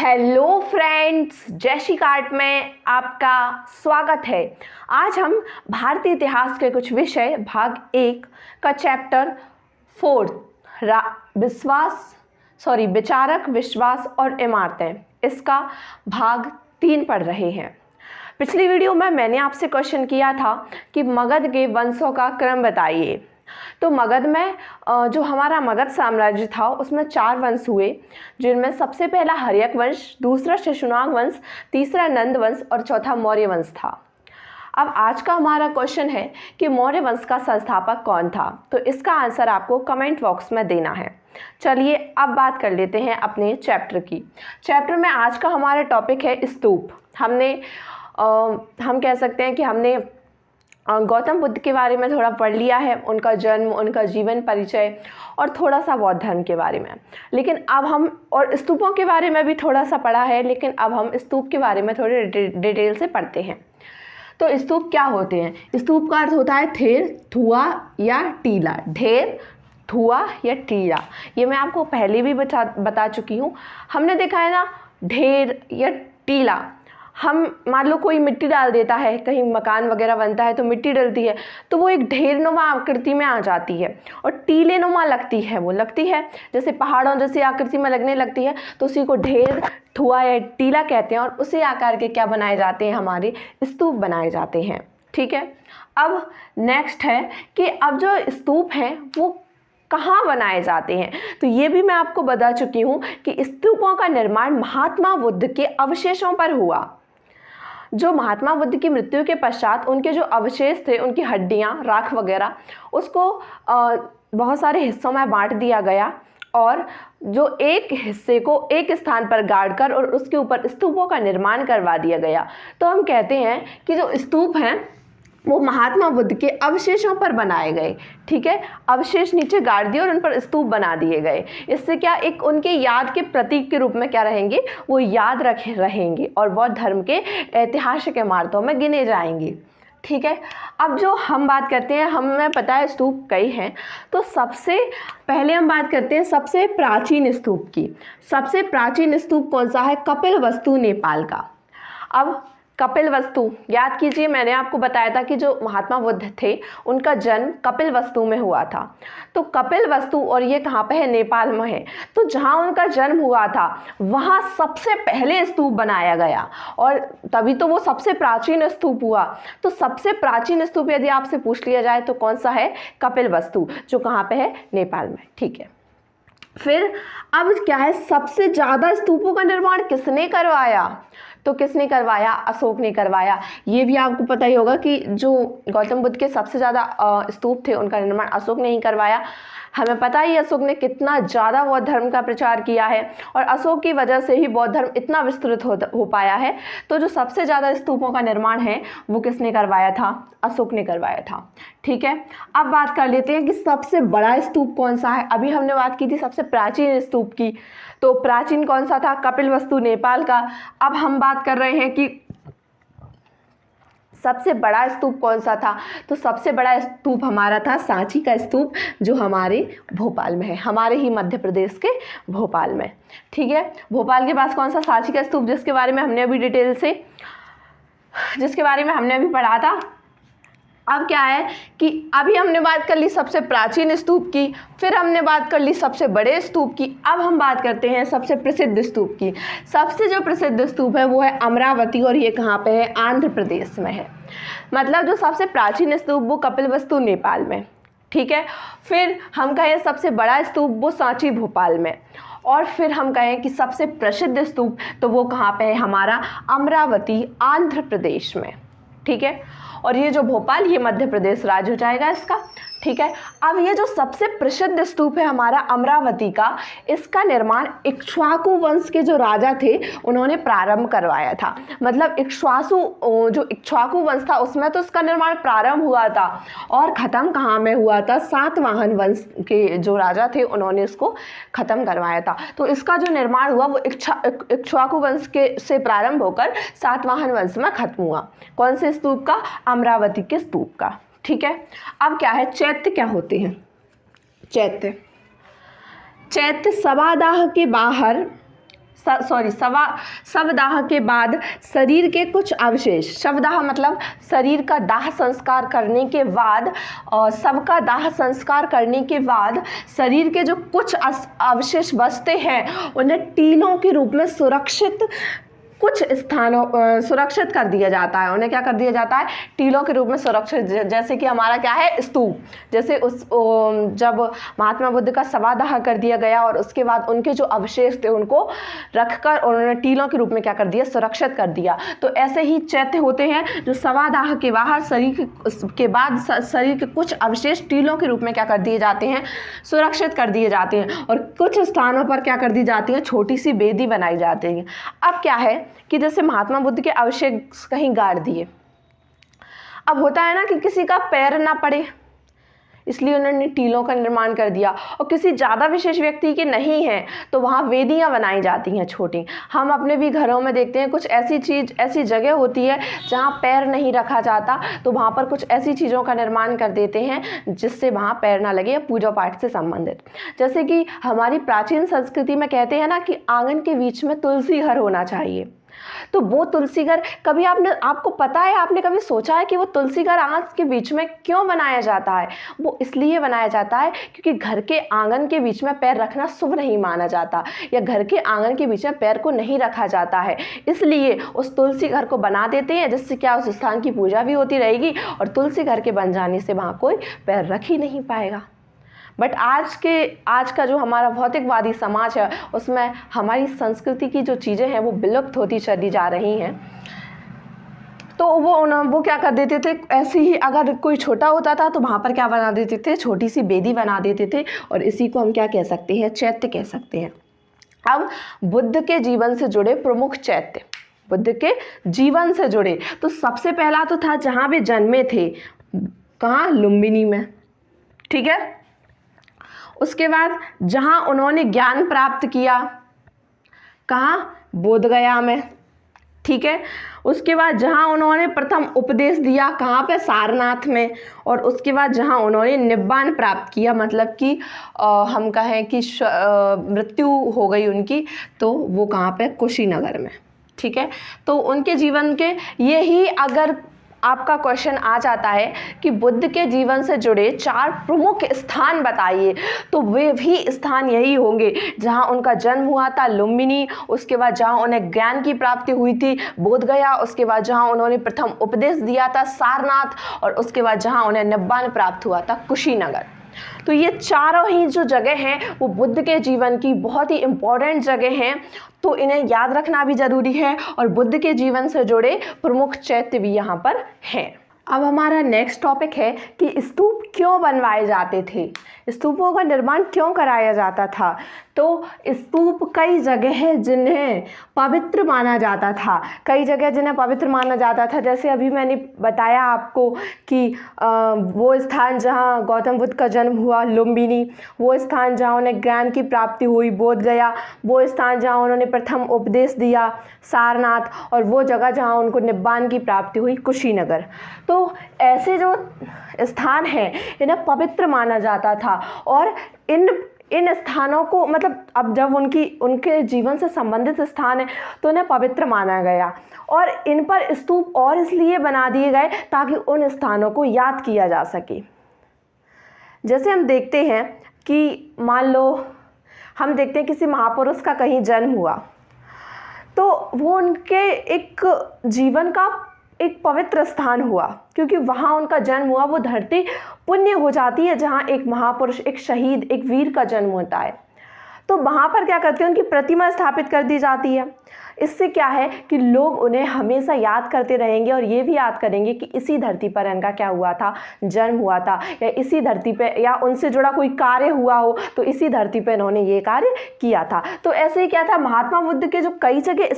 Hello friends, जय Shri cart में आपका स्वागत है। आज हम भारतीय इतिहास के कुछ विषय भाग 1 का चैप्टर 4 विचारक, विश्वास और इमारतें, इसका भाग 3 पढ़ रहे हैं। पिछली वीडियो में मैंने आपसे क्वेश्चन किया था कि मगध के वंशों का क्रम बताइए। तो मगध में जो हमारा मगध साम्राज्य था उसमें 4 वंश हुए, जिनमें सबसे पहला हर्यक वंश, दूसरा शिशुनाग वंश, तीसरा नंद वंश और चौथा मौर्य वंश था। अब आज का हमारा क्वेश्चन है कि मौर्य वंश का संस्थापक कौन था। तो इसका आंसर आपको कमेंट बॉक्स में देना है। चलिए अब बात कर लेते हैं अपने चैप्टर की। चैप्टर में आज का हमारा टॉपिक है स्तूप। हम कह सकते हैं कि हमने गौतम बुद्ध के बारे में थोड़ा पढ़ लिया है, उनका जन्म, उनका जीवन परिचय और थोड़ा सा बौद्ध धर्म के बारे में। लेकिन अब हम और स्तूपों के बारे में भी थोड़ा सा पढ़ा है, लेकिन अब हम स्तूप के बारे में थोड़े डिटेल से पढ़ते हैं। तो स्तूप क्या होते हैं? स्तूप का अर्थ होता है थेर, धुआं या टीला। ढेर, धुआं या टीला, ये मैं आपको पहले भी बता चुकी हूँ। हमने देखा है ना, ढेर या टीला, हम मान लो कोई मिट्टी डाल देता है, कहीं मकान वगैरह बनता है तो मिट्टी डलती है तो वो एक ढेरनुमा आकृति में आ जाती है, और टीलेनुमा लगती है जैसे पहाड़ों जैसी आकृति में लगने लगती है, तो उसी को ढेर, धुआं या टीला कहते हैं। और उसी आकार के क्या बनाए जाते हैं? हमारे स्तूप बनाए जाते हैं। ठीक है, अब नेक्स्ट है कि अब जो स्तूप हैं वो कहाँ बनाए जाते हैं। तो ये भी मैं आपको बता चुकी हूँ कि स्तूपों का निर्माण महात्मा बुद्ध के अवशेषों पर हुआ। जो महात्मा बुद्ध की मृत्यु के पश्चात उनके जो अवशेष थे, उनकी हड्डियाँ, राख वगैरह, उसको बहुत सारे हिस्सों में बांट दिया गया और जो एक हिस्से को एक स्थान पर गाड़कर और उसके ऊपर स्तूपों का निर्माण करवा दिया गया। तो हम कहते हैं कि जो स्तूप हैं वो महात्मा बुद्ध के अवशेषों पर बनाए गए। ठीक है, अवशेष नीचे गाड़ दिए और उन पर स्तूप बना दिए गए। इससे क्या, एक उनके याद के प्रतीक के रूप में क्या रहेंगे, वो याद रहेंगे और बौद्ध धर्म के ऐतिहासिक इमारतों में गिने जाएंगे। ठीक है, अब जो हम बात करते हैं, हमें पता है स्तूप कई हैं, तो सबसे पहले हम बात करते हैं सबसे प्राचीन स्तूप की। सबसे प्राचीन स्तूप कौन सा है? कपिलवस्तु, नेपाल का। अब कपिलवस्तु याद कीजिए, मैंने आपको बताया था कि जो महात्मा बुद्ध थे उनका जन्म कपिलवस्तु में हुआ था। तो कपिलवस्तु, और ये कहाँ पे है? नेपाल में है। तो जहाँ उनका जन्म हुआ था वहाँ सबसे पहले स्तूप बनाया गया, और तभी तो वो सबसे प्राचीन स्तूप हुआ। तो सबसे प्राचीन स्तूप यदि आपसे पूछ लिया जाए तो कौन सा है? कपिलवस्तु, जो कहाँ पे है? नेपाल में। ठीक है, फिर अब क्या है, सबसे ज़्यादा स्तूपों का निर्माण किसने करवाया? तो किसने करवाया? अशोक ने करवाया। ये भी आपको पता ही होगा कि जो गौतम बुद्ध के सबसे ज़्यादा स्तूप थे उनका निर्माण अशोक ने ही करवाया। हमें पता ही अशोक ने कितना ज़्यादा बौद्ध धर्म का प्रचार किया है, और अशोक की वजह से ही बौद्ध धर्म इतना विस्तृत हो पाया है। तो जो सबसे ज़्यादा स्तूपों का निर्माण है वो किसने करवाया था? अशोक ने करवाया था। ठीक है, अब बात कर लेते हैं कि सबसे बड़ा स्तूप कौन सा है। अभी हमने बात की थी सबसे प्राचीन स्तूप की, तो प्राचीन कौन सा था? कपिलवस्तु, नेपाल का। अब हम बात कर रहे हैं कि सबसे बड़ा स्तूप कौन सा था। तो सबसे बड़ा स्तूप हमारा था सांची का स्तूप, जो हमारे भोपाल में है, हमारे ही मध्य प्रदेश के भोपाल में। ठीक है, भोपाल के पास कौन सा? सांची का स्तूप, जिसके बारे में हमने अभी पढ़ा था। अब क्या है कि अभी हमने बात कर ली सबसे प्राचीन स्तूप की, फिर हमने बात कर ली सबसे बड़े स्तूप की। अब हम बात करते हैं सबसे प्रसिद्ध स्तूप की। सबसे जो प्रसिद्ध स्तूप है वो है अमरावती, और ये कहाँ पे है? आंध्र प्रदेश में है। मतलब जो सबसे प्राचीन स्तूप वो कपिलवस्तु, नेपाल में। ठीक है, फिर हम कहें सबसे बड़ा स्तूप वो सांची, भोपाल में। और फिर हम कहें कि सबसे प्रसिद्ध स्तूप तो वो कहाँ पे है? हमारा अमरावती, आंध्र प्रदेश में। ठीक है, और ये जो भोपाल, ये मध्य प्रदेश राज्य हो जाएगा इसका। ठीक है, अब ये जो सबसे प्रसिद्ध स्तूप है हमारा अमरावती का, इसका निर्माण इक्ष्वाकु वंश के जो राजा थे उन्होंने प्रारंभ करवाया था। मतलब जो इक्ष्वाकु वंश था उसमें तो इसका निर्माण प्रारंभ हुआ था, और ख़त्म कहाँ में हुआ था? सातवाहन वंश के जो राजा थे उन्होंने इसको ख़त्म करवाया था। तो इसका जो निर्माण हुआ वो इक्ष्वाकु वंश के से प्रारंभ होकर सातवाहन वंश में खत्म हुआ। कौन से स्तूप का? अमरावती के स्तूप का। ठीक है, अब क्या है? चैत्य क्या होते हैं? चैत्य सभागाह के बाहर शवदाह के बाद शरीर के कुछ अवशेष, शवदाह मतलब शरीर का दाह संस्कार करने के बाद, शव का दाह संस्कार करने के बाद शरीर के जो कुछ अवशेष बचते हैं उन्हें टीलों के रूप में सुरक्षित कुछ स्थानों सुरक्षित कर दिया जाता है। उन्हें क्या कर दिया जाता है? टीलों के रूप में सुरक्षित। जैसे कि हमारा क्या है? स्तूप। जैसे जब महात्मा बुद्ध का शवदाह कर दिया गया और उसके बाद उनके जो अवशेष थे उनको रखकर उन्होंने टीलों के रूप में क्या कर दिया? सुरक्षित कर दिया। तो ऐसे ही चैत्य होते हैं जो शवदाह के बाहर शरीर के बाद शरीर के कुछ अवशेष टीलों के रूप में क्या कर दिए जाते हैं? सुरक्षित कर दिए जाते हैं। और कुछ स्थानों पर क्या कर दी जाती है? छोटी सी बेदी बनाई जाती है। अब क्या है कि जैसे महात्मा बुद्ध के अवशेष कहीं गाड़ दिए, अब होता है ना कि किसी का पैर ना पड़े, इसलिए उन्होंने टीलों का निर्माण कर दिया। और किसी ज़्यादा विशेष व्यक्ति के नहीं हैं तो वहाँ वेदियाँ बनाई जाती हैं छोटी। हम अपने भी घरों में देखते हैं कुछ ऐसी जगह होती है जहाँ पैर नहीं रखा जाता, तो वहाँ पर कुछ ऐसी चीज़ों का निर्माण कर देते हैं जिससे वहाँ पैर ना लगे, या पूजा पाठ से संबंधित। जैसे कि हमारी प्राचीन संस्कृति में कहते हैं ना कि आंगन के बीच में तुलसी घर होना चाहिए। तो वो तुलसी घर कभी आपको पता है, आपने कभी सोचा है कि वो तुलसी घर आंगन के बीच में क्यों बनाया जाता है? वो इसलिए बनाया जाता है क्योंकि घर के आंगन के बीच में पैर रखना शुभ नहीं माना जाता, या घर के आंगन के बीच में पैर को नहीं रखा जाता है। इसलिए उस तुलसी घर को बना देते हैं, जिससे क्या उस स्थान की पूजा भी होती रहेगी और तुलसी घर के बन जाने से वहाँ कोई पैर रख ही नहीं पाएगा। बट आज का जो हमारा भौतिकवादी समाज है उसमें हमारी संस्कृति की जो चीज़ें हैं वो विलुप्त होती चली जा रही हैं। तो वो क्या कर देते थे, ऐसे ही अगर कोई छोटा होता था तो वहाँ पर क्या बना देते थे? छोटी सी बेदी बना देते थे, और इसी को हम क्या कह सकते हैं? चैत्य कह सकते हैं। अब बुद्ध के जीवन से जुड़े प्रमुख चैत्य, बुद्ध के जीवन से जुड़े, तो सबसे पहला तो था जहाँ वे जन्मे थे, कहाँ? लुम्बिनी में, ठीक है। उसके बाद जहाँ उन्होंने ज्ञान प्राप्त किया, कहाँ? बोधगया में, ठीक है। उसके बाद जहाँ उन्होंने प्रथम उपदेश दिया, कहाँ पे? सारनाथ में। और उसके बाद जहाँ उन्होंने निब्बान प्राप्त किया, मतलब कि हम कहें कि मृत्यु हो गई उनकी, तो वो कहाँ पे? कुशीनगर में, ठीक है। तो उनके जीवन के यही, अगर आपका क्वेश्चन आ जाता है कि बुद्ध के जीवन से जुड़े 4 प्रमुख स्थान बताइए, तो वे भी स्थान यही होंगे जहां उनका जन्म हुआ था, लुम्बिनी। उसके बाद जहां उन्हें ज्ञान की प्राप्ति हुई थी, बोधगया। उसके बाद जहां उन्होंने प्रथम उपदेश दिया था, सारनाथ। और उसके बाद जहां उन्हें निब्बान प्राप्त हुआ था, कुशीनगर। तो ये चारों ही जो जगह हैं वो बुद्ध के जीवन की बहुत ही इम्पोर्टेंट जगह हैं, तो इन्हें याद रखना भी ज़रूरी है। और बुद्ध के जीवन से जुड़े प्रमुख चैत्य भी यहाँ पर हैं। अब हमारा नेक्स्ट टॉपिक है कि स्तूप क्यों बनवाए जाते थे, स्तूपों का निर्माण क्यों कराया जाता था। तो स्तूप कई जगह है जिन्हें पवित्र माना जाता था, कई जगह जिन्हें पवित्र माना जाता था। जैसे अभी मैंने बताया आपको कि वो स्थान जहाँ गौतम बुद्ध का जन्म हुआ, लुम्बिनी। वो स्थान जहाँ उन्हें ज्ञान की प्राप्ति हुई, बोधगया। वो स्थान जहाँ उन्होंने प्रथम उपदेश दिया, सारनाथ। और वो जगह जहाँ उनको निब्बान की प्राप्ति हुई, कुशीनगर। तो ऐसे जो स्थान हैं इन्हें पवित्र माना जाता था। और इन स्थानों को, मतलब अब जब उनके जीवन से संबंधित स्थान है तो इन्हें पवित्र माना गया। और इन पर स्तूप और इसलिए बना दिए गए ताकि उन स्थानों को याद किया जा सके। जैसे हम देखते हैं कि मान लो हम देखते हैं किसी महापुरुष का कहीं जन्म हुआ, तो वो उनके एक जीवन का एक पवित्र स्थान हुआ, क्योंकि वहाँ उनका जन्म हुआ। वो धरती पुण्य हो जाती है जहाँ एक महापुरुष, एक शहीद, एक वीर का जन्म होता है। तो वहाँ पर क्या करते हैं? उनकी प्रतिमा स्थापित कर दी जाती है। इससे क्या है कि लोग उन्हें हमेशा याद करते रहेंगे और ये भी याद करेंगे कि इसी धरती पर इनका क्या हुआ था? जन्म हुआ था, या इसी धरती पे, या उनसे जुड़ा कोई कार्य हुआ हो तो इसी धरती पे इन्होंने ये कार्य किया था। तो ऐसे ही क्या था, महात्मा बुद्ध के जो कई जगह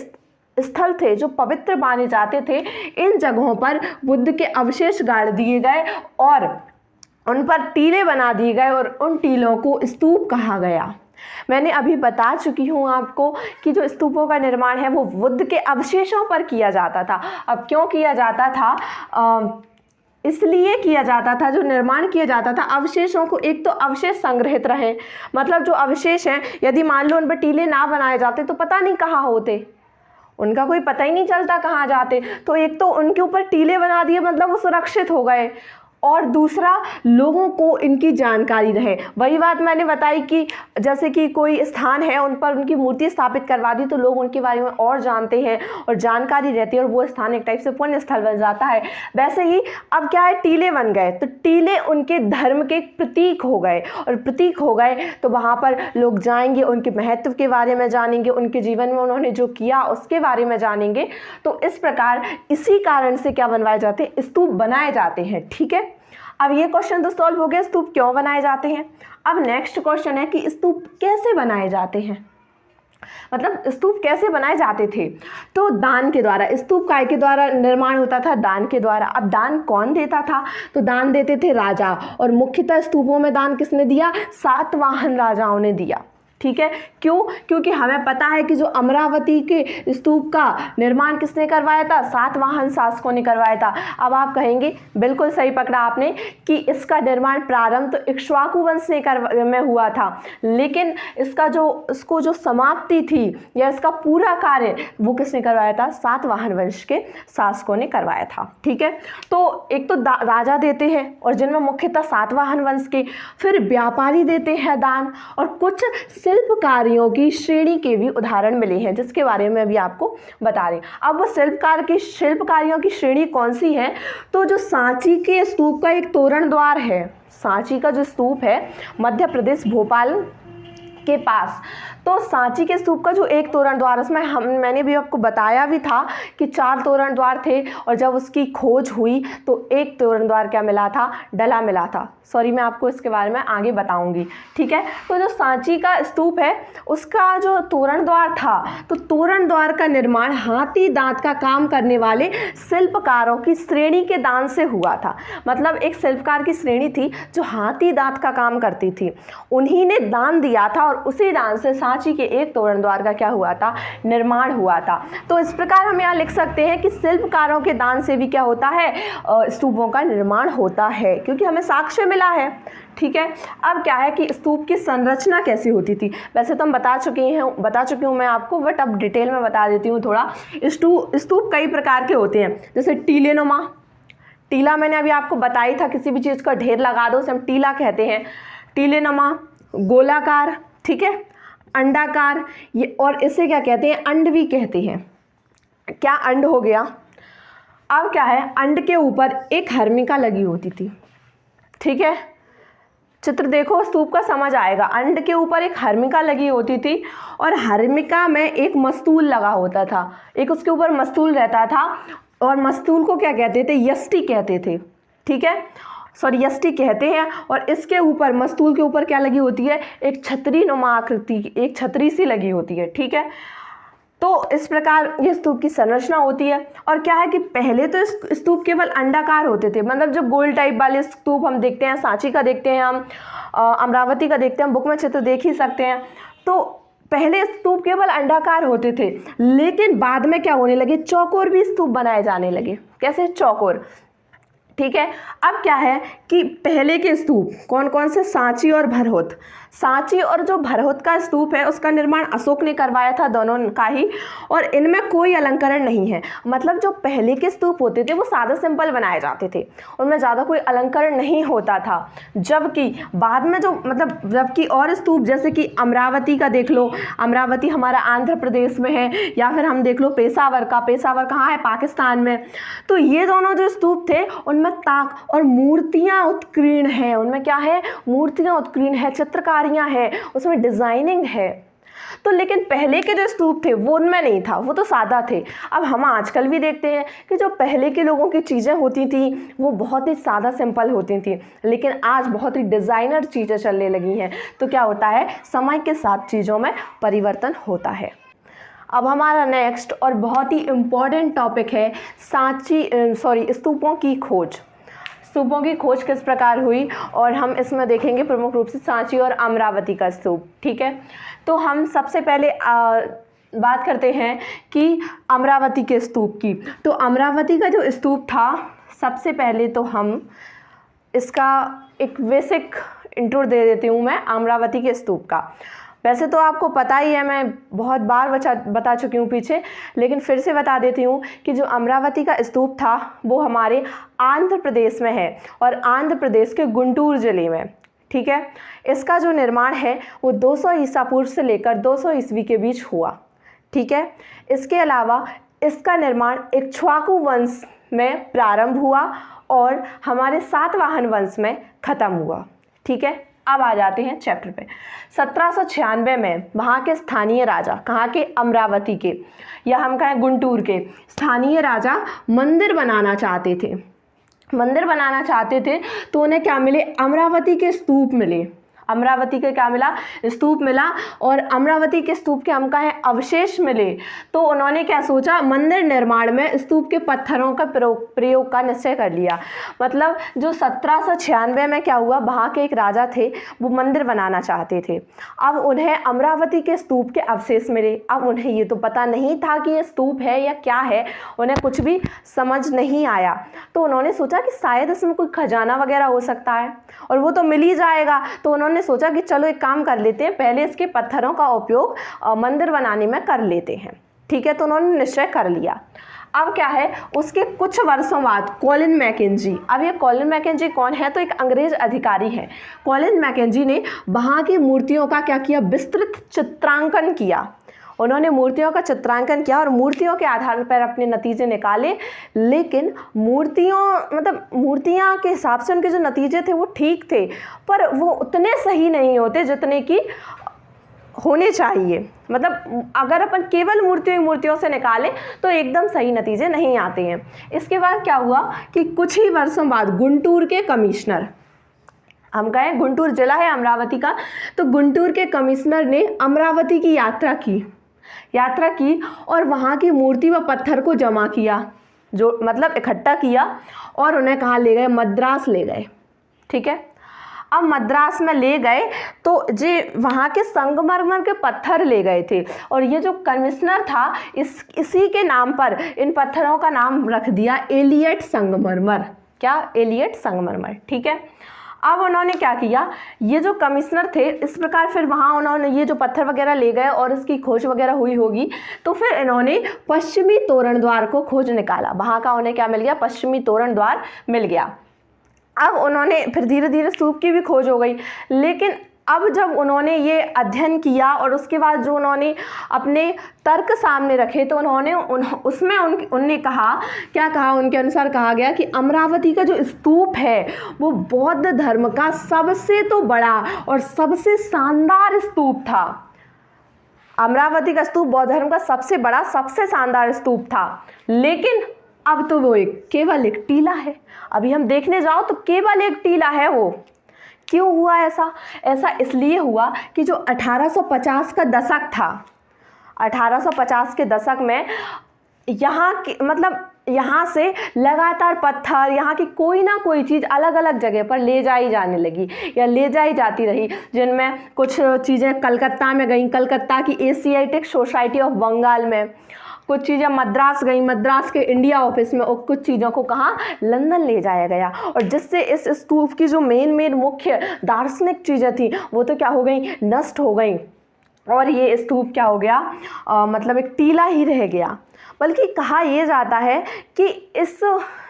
स्थल थे जो पवित्र माने जाते थे, इन जगहों पर बुद्ध के अवशेष गाड़ दिए गए और उन पर टीले बना दिए गए और उन टीलों को स्तूप कहा गया। मैंने अभी बता चुकी हूँ आपको कि जो स्तूपों का निर्माण है वो बुद्ध के अवशेषों पर किया जाता था। अब क्यों किया जाता था? इसलिए किया जाता था, जो निर्माण किया जाता था अवशेषों को, एक तो अवशेष संग्रहित रहे, मतलब जो अवशेष हैं यदि मान लो उन पर टीले ना बनाए जाते तो पता नहीं कहाँ होते, उनका कोई पता ही नहीं चलता कहाँ जाते। तो एक तो उनके ऊपर टीले बना दिए, मतलब वो सुरक्षित हो गए, और दूसरा लोगों को इनकी जानकारी रहे। वही बात मैंने बताई कि जैसे कि कोई स्थान है उन पर उनकी मूर्ति स्थापित करवा दी तो लोग उनके बारे में और जानते हैं और जानकारी रहती है और वो स्थान एक टाइप से पुण्य स्थल बन जाता है। वैसे ही अब क्या है, टीले बन गए तो टीले उनके धर्म के प्रतीक हो गए, और प्रतीक हो गए तो वहाँ पर लोग जाएंगे, उनके महत्व के बारे में जानेंगे, उनके जीवन में उन्होंने जो किया उसके बारे में जानेंगे। तो इस प्रकार इसी कारण से क्या बनवाए जाते हैं, स्तूप बनाए जाते हैं। ठीक है, अब ये क्वेश्चन तो सॉल्व हो गया, स्तूप क्यों बनाए जाते हैं। अब नेक्स्ट क्वेश्चन है कि स्तूप कैसे बनाए जाते हैं, मतलब स्तूप कैसे बनाए जाते थे। तो दान के द्वारा, स्तूप काय के द्वारा निर्माण होता था, दान के द्वारा। अब दान कौन देता था, तो दान देते थे राजा, और मुख्यतः स्तूपों में दान किसने दिया, सातवाहन राजाओं ने दिया। ठीक है, क्यों, क्योंकि हमें पता है कि जो अमरावती के स्तूप का निर्माण किसने करवाया था, सातवाहन शासकों ने करवाया था। अब आप कहेंगे बिल्कुल सही पकड़ा आपने कि इसका निर्माण प्रारंभ तो इक्ष्वाकु वंश में हुआ था, लेकिन इसको जो समाप्ति थी या इसका पूरा कार्य वो किसने करवाया था, सातवाहन वंश के शासकों ने करवाया था। ठीक है, तो एक तो राजा देते हैं और जिनमें मुख्यतः सातवाहन वंश के, फिर व्यापारी देते हैं दान, और कुछ शिल्पकारियों की श्रेणी के भी उदाहरण मिले हैं जिसके बारे में अभी आपको बता रही। अब वो शिल्पकारियों की श्रेणी कौन सी है, तो जो सांची के स्तूप का एक तोरण द्वार है, सांची का जो स्तूप है मध्य प्रदेश भोपाल के पास, तो सांची के स्तूप का जो एक तोरण द्वार, उसमें मैंने भी आपको बताया भी था कि 4 तोरण द्वार थे, और जब उसकी खोज हुई तो एक तोरण द्वार क्या मिला था, डला मिला था। सॉरी, मैं आपको इसके बारे में आगे बताऊंगी। ठीक है, तो जो सांची का स्तूप है उसका जो तोरण द्वार था, तो तोरण द्वार का निर्माण हाथी दांत का काम करने वाले शिल्पकारों की श्रेणी के दान से हुआ था। मतलब एक शिल्पकार की श्रेणी थी जो हाथी दांत का काम करती थी, उन्हीं ने दान दिया था, और उसी दान से सांची के एक तोरण द्वार का क्या हुआ था, निर्माण हुआ था। तो इस प्रकार हम यहाँ लिख सकते हैं कि शिल्पकारों के दान से भी क्या होता है, स्तूपों का निर्माण होता है, क्योंकि हमें साक्ष्य मिला है। ठीक है, अब क्या है कि स्तूप की संरचना कैसी होती थी, वैसे तो हम बता चुकी हूँ मैं आपको, बट अब डिटेल में बता देती हूँ थोड़ा। स्तूप कई प्रकार के होते हैं, जैसे टीलेनुमा, टीला मैंने अभी आपको बताई था, किसी भी चीज़ का ढेर लगा दो उसे हम टीला कहते हैं। टीलेनुमा, गोलाकार, ठीक है, अंडाकार, ये, और इसे क्या कहते हैं, अंड भी कहते हैं। क्या अंड हो गया। अब क्या है, अंड के ऊपर एक हर्मिका लगी होती थी। ठीक है, चित्र देखो स्तूप का समझ आएगा। अंड के ऊपर एक हर्मिका लगी होती थी, और हर्मिका में एक मस्तूल लगा होता था, एक उसके ऊपर मस्तूल रहता था, और मस्तूल को क्या कहते थे, यष्टि कहते थे। ठीक है, सॉरी यष्टि कहते हैं। और इसके ऊपर, मस्तूल के ऊपर क्या लगी होती है, एक छतरी नुमा आकृति, एक छतरी सी लगी होती है। ठीक है, तो इस प्रकार ये स्तूप की संरचना होती है। और क्या है कि पहले तो स्तूप केवल अंडाकार होते थे, मतलब जो गोल टाइप वाले स्तूप हम देखते हैं, सांची का देखते हैं हम, अमरावती का देखते हैं, बुक में चित्र देख ही सकते हैं। तो पहले स्तूप केवल अंडाकार होते थे, लेकिन बाद में क्या होने लगे, चौकोर भी स्तूप बनाए जाने लगे। कैसे, चौकोर। ठीक है, अब क्या है कि पहले के स्तूप कौन कौन से, सांची और भरहोत। सांची और जो भरहोत का स्तूप है उसका निर्माण अशोक ने करवाया था, दोनों का ही, और इनमें कोई अलंकरण नहीं है। मतलब जो पहले के स्तूप होते थे वो सादा सिंपल बनाए जाते थे, उनमें ज़्यादा कोई अलंकरण नहीं होता था। जबकि बाद में जबकि और स्तूप जैसे कि अमरावती का देख लो, अमरावती हमारा आंध्र प्रदेश में है, या फिर हम देख लो पेशावर कहाँ है, पाकिस्तान में। तो ये दोनों जो स्तूप थे उनमें ताक और मूर्तियाँ उत्कीर्ण हैं, उनमें क्या है, मूर्तियाँ उत्कीर्ण है, चित्रकारियाँ हैं, उसमें डिज़ाइनिंग है। तो लेकिन पहले के जो स्तूप थे वो उनमें नहीं था, वो तो सादा थे। अब हम आजकल भी देखते हैं कि जो पहले के लोगों की चीज़ें होती थी वो बहुत ही सादा सिंपल होती थी, लेकिन आज बहुत ही डिज़ाइनर चीज़ें चलने लगी हैं। तो क्या होता है, समय के साथ चीज़ों में परिवर्तन होता है। अब हमारा नेक्स्ट और बहुत ही इम्पॉर्टेंट टॉपिक है स्तूपों की खोज। स्तूपों की खोज किस प्रकार हुई, और हम इसमें देखेंगे प्रमुख रूप से सांची और अमरावती का स्तूप। ठीक है, तो हम सबसे पहले बात करते हैं कि अमरावती के स्तूप की। तो अमरावती का जो स्तूप था सबसे पहले तो हम इसका एक बेसिक इंट्रो दे देती हूँ मैं अमरावती के स्तूप का। वैसे तो आपको पता ही है, मैं बहुत बार बता चुकी हूँ पीछे, लेकिन फिर से बता देती हूँ कि जो अमरावती का स्तूप था वो हमारे आंध्र प्रदेश में है और आंध्र प्रदेश के गुंटूर ज़िले में। ठीक है, इसका जो निर्माण है वो 200 ईसा पूर्व से लेकर 200 ईस्वी के बीच हुआ। ठीक है, इसके अलावा इसका निर्माण इक्ष्वाकु वंश में प्रारंभ हुआ और हमारे सातवाहन वंश में ख़त्म हुआ। ठीक है, अब आ जाते हैं चैप्टर पे। 1796 में वहाँ के स्थानीय राजा, कहाँ के, अमरावती के, या हम कहें गुंटूर के स्थानीय राजा मंदिर बनाना चाहते थे। मंदिर बनाना चाहते थे तो उन्हें क्या मिले, अमरावती के स्तूप मिले। अमरावती के क्या मिला, स्तूप मिला, और अमरावती के स्तूप के हम कहें अवशेष मिले। तो उन्होंने क्या सोचा, मंदिर निर्माण में स्तूप के पत्थरों का प्रयोग का निश्चय कर लिया। मतलब जो 1796 में क्या हुआ, वहाँ के एक राजा थे, वो मंदिर बनाना चाहते थे। अब उन्हें अमरावती के स्तूप के अवशेष मिले। अब उन्हें ये तो पता नहीं था कि ये स्तूप है या क्या है, उन्हें कुछ भी समझ नहीं आया। तो उन्होंने सोचा कि शायद इसमें कोई खजाना वगैरह हो सकता है और वो तो मिल ही जाएगा। तो उन्होंने सोचा कि चलो एक काम कर लेते हैं, पहले इसके पत्थरों का उपयोग मंदिर बनाने में कर लेते हैं। ठीक है, तो उन्होंने निश्चय कर लिया। अब क्या है, उसके कुछ वर्षों बाद कॉलिन मैकेंजी, अब ये कॉलिन मैकेंजी कौन है, तो एक अंग्रेज अधिकारी है। कॉलिन मैकेंजी ने वहाँ की मूर्तियों का क्या किया, विस्तृत चित्रांकन किया। उन्होंने मूर्तियों का चित्रांकन किया और मूर्तियों के आधार पर अपने नतीजे निकाले। लेकिन मूर्तियाँ के हिसाब से उनके जो नतीजे थे वो ठीक थे, पर वो उतने सही नहीं होते जितने कि होने चाहिए। मतलब अगर अपन केवल मूर्तियों से निकालें तो एकदम सही नतीजे नहीं आते हैं। इसके बाद क्या हुआ कि कुछ ही वर्षों बाद गुंटूर के कमिश्नर, हम कहें गुंटूर जिला है अमरावती का, तो गुंटूर के कमिश्नर ने अमरावती की यात्रा की और वहाँ की मूर्ति व पत्थर को जमा किया, जो मतलब इकट्ठा किया, और उन्हें कहाँ ले गए, मद्रास ले गए। ठीक है, अब मद्रास में ले गए तो जे वहाँ के संगमरमर के पत्थर ले गए थे, और ये जो कमिश्नर था इसी के नाम पर इन पत्थरों का नाम रख दिया एलियट संगमरमर। क्या, एलियट संगमरमर। ठीक है, अब उन्होंने क्या किया, ये जो कमिश्नर थे इस प्रकार फिर वहाँ उन्होंने ये जो पत्थर वगैरह ले गए और इसकी खोज वगैरह हुई होगी, तो फिर इन्होंने पश्चिमी तोरण द्वार को खोज निकाला। वहाँ का उन्हें क्या मिल गया, पश्चिमी तोरण द्वार मिल गया। अब उन्होंने फिर धीरे धीरे स्तूप की भी खोज हो गई। लेकिन अब जब उन्होंने ये अध्ययन किया और उसके बाद जो उन्होंने अपने तर्क सामने रखे, तो उनने कहा, क्या कहा, उनके अनुसार कहा गया कि अमरावती का जो स्तूप है वो बौद्ध धर्म का सबसे तो बड़ा और सबसे शानदार स्तूप था। अमरावती का स्तूप बौद्ध धर्म का सबसे बड़ा, सबसे शानदार स्तूप था। लेकिन अब तो वो केवल एक टीला है। अभी हम देखने जाओ तो केवल एक टीला है वो। क्यों हुआ ऐसा? ऐसा इसलिए हुआ कि जो 1850 का दशक था, 1850 के दशक में यहाँ से लगातार पत्थर, यहाँ की कोई ना कोई चीज़ अलग अलग जगह पर ले जाई जाने लगी या ले जाई जाती रही, जिनमें कुछ चीज़ें कलकत्ता में गईं, कलकत्ता की एशियाटिक सोसाइटी ऑफ बंगाल में, कुछ चीज़ें मद्रास गई, मद्रास के इंडिया ऑफिस में, और कुछ चीज़ों को कहाँ, लंदन ले जाया गया। और जिससे इस स्तूप की जो मेन मुख्य दार्शनिक चीज़ें थी वो तो क्या हो गई, नष्ट हो गई, और ये स्तूप क्या हो गया, मतलब एक टीला ही रह गया। बल्कि कहा यह जाता है कि इस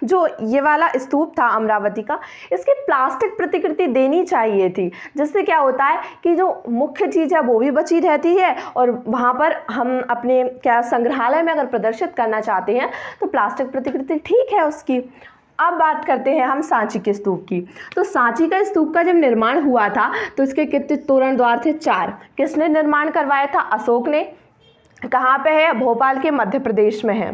जो ये वाला स्तूप था अमरावती का, इसकी प्लास्टिक प्रतिकृति देनी चाहिए थी, जिससे क्या होता है कि जो मुख्य चीज़ है वो भी बची रहती है, और वहाँ पर हम अपने क्या संग्रहालय में अगर प्रदर्शित करना चाहते हैं तो प्लास्टिक प्रतिकृति ठीक है उसकी। अब बात करते हैं हम सांची के स्तूप की। तो सांची का स्तूप का जब निर्माण हुआ था तो इसके कितने तोरण द्वार थे, 4। किसने निर्माण करवाया था? अशोक ने। कहाँ पे है? भोपाल के मध्य प्रदेश में है,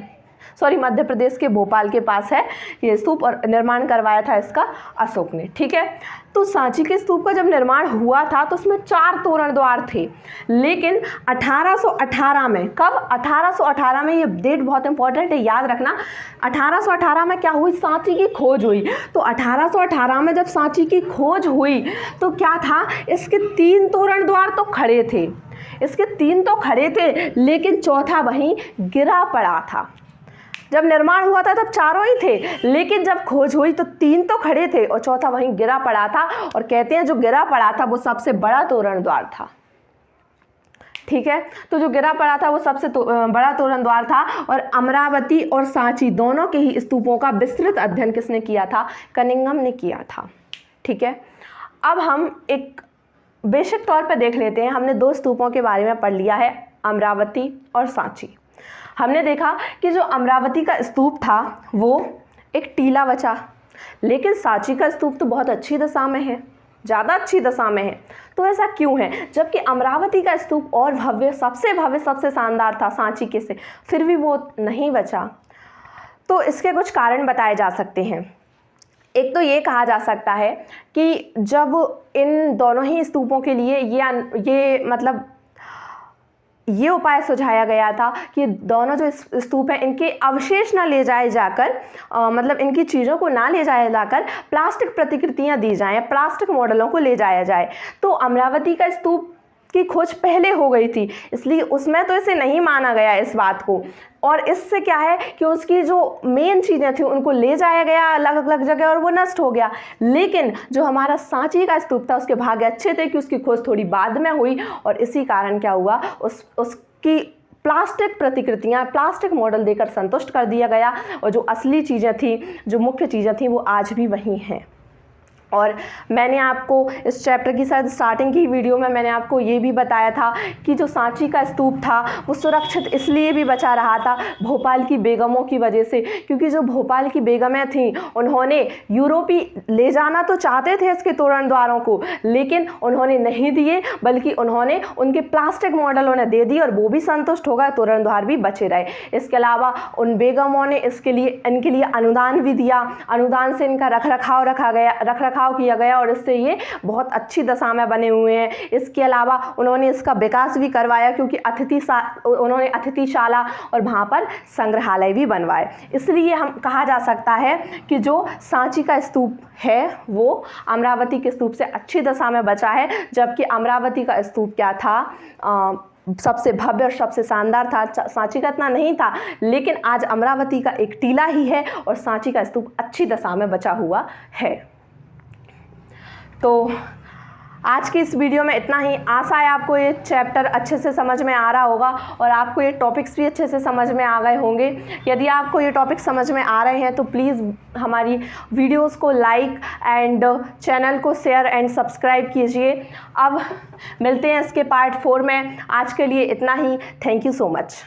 मध्य प्रदेश के भोपाल के पास है ये स्तूप, और निर्माण करवाया था इसका अशोक ने। ठीक है, तो सांची के स्तूप का जब निर्माण हुआ था तो उसमें 4 तोरण द्वार थे। लेकिन 1818 में, कब? 1818 में, ये डेट बहुत इंपॉर्टेंट है, याद रखना। 1818 में क्या हुई? सांची की खोज हुई। तो 1818 में जब सांची की खोज हुई तो क्या था, इसके 3 तोरण द्वार तो खड़े थे, लेकिन चौथा वहीं गिरा पड़ा था। जब निर्माण हुआ था तब 4 ही थे, लेकिन जब खोज हुई तो 3 तो खड़े थे और चौथा वहीं गिरा पड़ा था। और कहते हैं जो गिरा पड़ा था वो सबसे बड़ा तोरण द्वार था। ठीक है, तो जो गिरा पड़ा था वो सबसे बड़ा तोरण द्वार था। और अमरावती और सांची दोनों के ही स्तूपों का विस्तृत अध्ययन किसने किया था? कनिंघम ने किया था। ठीक है, अब हम एक बेसिक तौर पर देख लेते हैं। हमने 2 स्तूपों के बारे में पढ़ लिया है, अमरावती और सांची। हमने देखा कि जो अमरावती का स्तूप था वो एक टीला बचा, लेकिन सांची का स्तूप तो बहुत अच्छी दशा में है, ज़्यादा अच्छी दशा में है। तो ऐसा क्यों है? जबकि अमरावती का स्तूप और भव्य, सबसे शानदार था सांची के से, फिर भी वो नहीं बचा। तो इसके कुछ कारण बताए जा सकते हैं। एक तो ये कहा जा सकता है कि जब इन दोनों ही स्तूपों के लिए ये उपाय सुझाया गया था कि दोनों जो स्तूप हैं इनके अवशेष ना ले जाए जाकर, इनकी चीज़ों को ना ले जाया जाकर प्लास्टिक प्रतिकृतियां दी जाएं, प्लास्टिक मॉडलों को ले जाया जाए। तो अमरावती का स्तूप की खोज पहले हो गई थी, इसलिए उसमें तो इसे नहीं माना गया इस बात को। और इससे क्या है कि उसकी जो मेन चीज़ें थी उनको ले जाया गया अलग अलग जगह और वो नष्ट हो गया। लेकिन जो हमारा सांची का स्तूप था उसके भाग्य अच्छे थे कि उसकी खोज थोड़ी बाद में हुई, और इसी कारण क्या हुआ, उसकी प्लास्टिक प्रतिकृतियाँ, प्लास्टिक मॉडल देकर संतुष्ट कर दिया गया। और जो असली चीज़ें थी, जो मुख्य चीज़ें थी, वो आज भी वहीं हैं। और मैंने आपको इस चैप्टर की शायद स्टार्टिंग की वीडियो में मैंने आपको ये भी बताया था कि जो सांची का स्तूप था वो सुरक्षित इसलिए भी बचा रहा था भोपाल की बेगमों की वजह से, क्योंकि जो भोपाल की बेगमें थीं उन्होंने यूरोपी ले जाना तो चाहते थे इसके तोरण द्वारों को, लेकिन उन्होंने नहीं दिए, बल्कि उन्होंने उनके प्लास्टिक मॉडल उन्हें दे दिए और वो भी संतुष्ट हो गए, तोरण द्वार भी बचे रहे। इसके अलावा उन बेगमों ने इनके लिए अनुदान भी दिया, अनुदान से इनका रखरखाव किया गया और इससे ये बहुत अच्छी दशा में बने हुए हैं। इसके अलावा उन्होंने इसका विकास भी करवाया, क्योंकि उन्होंने अतिथिशाला और वहाँ पर संग्रहालय भी बनवाए। इसलिए हम कहा जा सकता है कि जो सांची का स्तूप है वो अमरावती के स्तूप से अच्छी दशा में बचा है, जबकि अमरावती का स्तूप क्या था, सबसे भव्य और सबसे शानदार था। सांची का इतना नहीं था, लेकिन आज अमरावती का एक टीला ही है और सांची का स्तूप अच्छी दशा में बचा हुआ है। तो आज की इस वीडियो में इतना ही। आशा है आपको ये चैप्टर अच्छे से समझ में आ रहा होगा और आपको ये टॉपिक्स भी अच्छे से समझ में आ गए होंगे। यदि आपको ये टॉपिक समझ में आ रहे हैं तो प्लीज़ हमारी वीडियोस को लाइक एंड चैनल को शेयर एंड सब्सक्राइब कीजिए। अब मिलते हैं इसके पार्ट 4 में। आज के लिए इतना ही। Thank you so much.